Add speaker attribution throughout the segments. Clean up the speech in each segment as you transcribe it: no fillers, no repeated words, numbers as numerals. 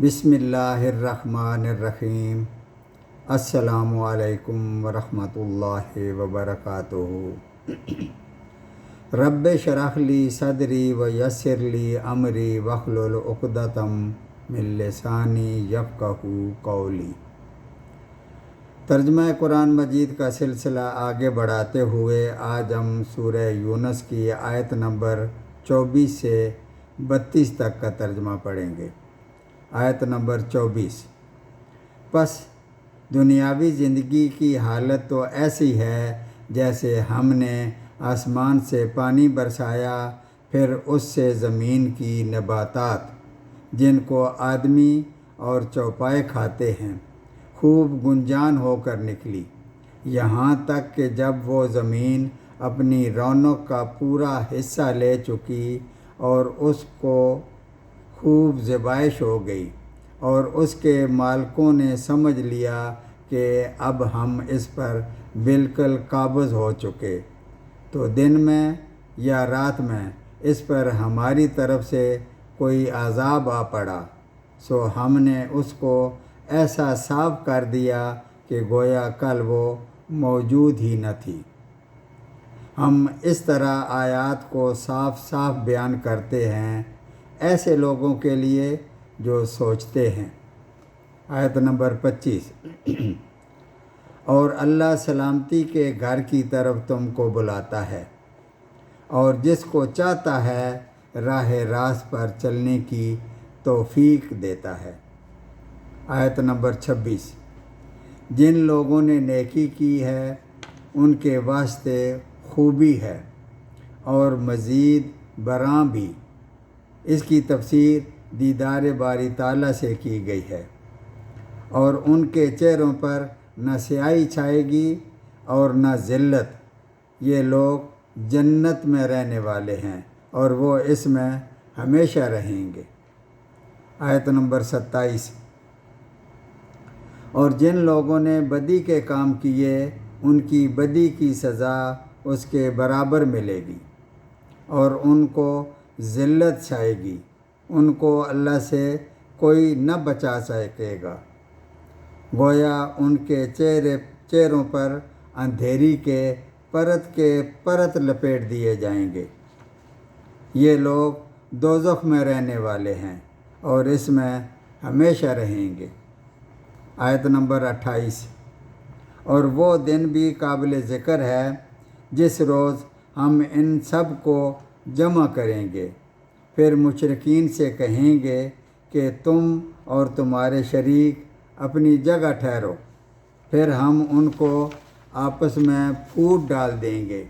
Speaker 1: بسم اللہ الرحمن الرحیم۔ السلام علیکم ورحمۃ اللہ وبرکاتہ۔ رب اشرح لی صدری ویسر لی امری واحلل عقدۃ من لسانی یفقہوا قولی۔ ترجمہ قرآن مجید کا سلسلہ آگے بڑھاتے ہوئے آج ہم سورہ یونس کی آیت نمبر 24 سے 32 تک کا ترجمہ پڑھیں گے۔ آیت نمبر 24۔ پس دنیاوی زندگی کی حالت تو ایسی ہے جیسے ہم نے آسمان سے پانی برسایا، پھر اس سے زمین کی نباتات جن کو آدمی اور چوپائے کھاتے ہیں خوب گنجان ہو کر نکلی، یہاں تک کہ جب وہ زمین اپنی رونق کا پورا حصہ لے چکی اور اس کو خوب زیبائش ہو گئی اور اس کے مالکوں نے سمجھ لیا کہ اب ہم اس پر بالکل قابض ہو چکے، تو دن میں یا رات میں اس پر ہماری طرف سے کوئی عذاب آ پڑا، سو ہم نے اس کو ایسا صاف کر دیا کہ گویا کل وہ موجود ہی نہ تھی۔ ہم اس طرح آیات کو صاف صاف بیان کرتے ہیں ایسے لوگوں کے لیے جو سوچتے ہیں۔ آیت نمبر 25۔ اور اللہ سلامتی کے گھر کی طرف تم کو بلاتا ہے اور جس کو چاہتا ہے راہ راست پر چلنے کی توفیق دیتا ہے۔ آیت نمبر 26۔ جن لوگوں نے نیکی کی ہے ان کے واسطے خوبی ہے اور مزید برآں بھی۔ اس کی تفسیر دیدار باری تعالیٰ سے کی گئی ہے۔ اور ان کے چہروں پر نہ سیاہی چھائے گی اور نہ ذلت، یہ لوگ جنت میں رہنے والے ہیں اور وہ اس میں ہمیشہ رہیں گے۔ آیت نمبر 27۔ اور جن لوگوں نے بدی کے کام کیے ان کی بدی کی سزا اس کے برابر ملے گی اور ان کو ذلت چھائے گی، ان کو اللہ سے کوئی نہ بچا سکے گا، گویا ان کے چہروں پر اندھیری کے پرت لپیٹ دیے جائیں گے۔ یہ لوگ دوزخ میں رہنے والے ہیں اور اس میں ہمیشہ رہیں گے۔ آیت نمبر 28۔ اور وہ دن بھی قابل ذکر ہے جس روز ہم ان سب کو جمع کریں گے، پھر مشرکین سے کہیں گے کہ تم اور تمہارے شریک اپنی جگہ ٹھہرو، پھر ہم ان کو آپس میں پھوٹ ڈال دیں گے،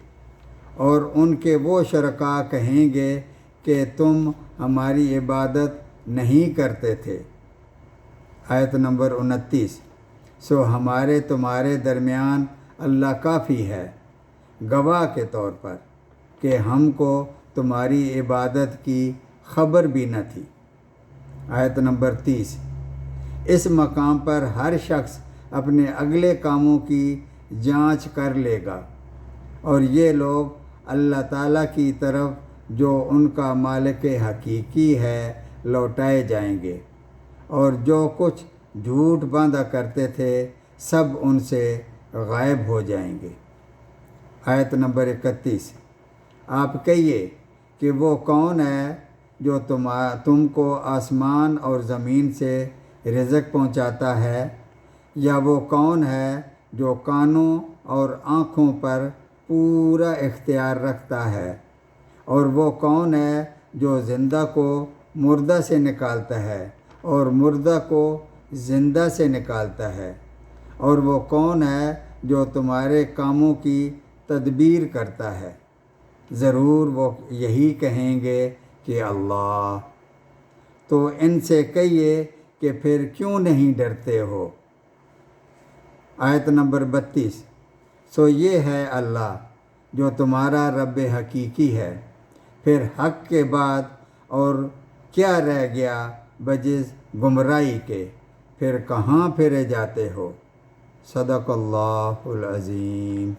Speaker 1: اور ان کے وہ شرکاء کہیں گے کہ تم ہماری عبادت نہیں کرتے تھے۔ آیت نمبر 29۔ سو ہمارے تمہارے درمیان اللہ کافی ہے گواہ کے طور پر کہ ہم کو تمہاری عبادت کی خبر بھی نہ تھی۔ آیت نمبر 30۔ اس مقام پر ہر شخص اپنے اگلے کاموں کی جانچ کر لے گا، اور یہ لوگ اللہ تعالیٰ کی طرف جو ان کا مالک حقیقی ہے لوٹائے جائیں گے، اور جو کچھ جھوٹ باندھا کرتے تھے سب ان سے غائب ہو جائیں گے۔ آیت نمبر 31۔ آپ کہیے کہ وہ کون ہے جو تم کو آسمان اور زمین سے رزق پہنچاتا ہے، یا وہ کون ہے جو کانوں اور آنکھوں پر پورا اختیار رکھتا ہے، اور وہ کون ہے جو زندہ کو مردہ سے نکالتا ہے اور مردہ کو زندہ سے نکالتا ہے، اور وہ کون ہے جو تمہارے کاموں کی تدبیر کرتا ہے؟ ضرور وہ یہی کہیں گے کہ اللہ۔ تو ان سے کہیے کہ پھر کیوں نہیں ڈرتے ہو؟ آیت نمبر 32۔ سو یہ ہے اللہ جو تمہارا رب حقیقی ہے، پھر حق کے بعد اور کیا رہ گیا بجز گمراہی کے، پھر کہاں پھرے جاتے ہو؟ صدق اللہ العظیم۔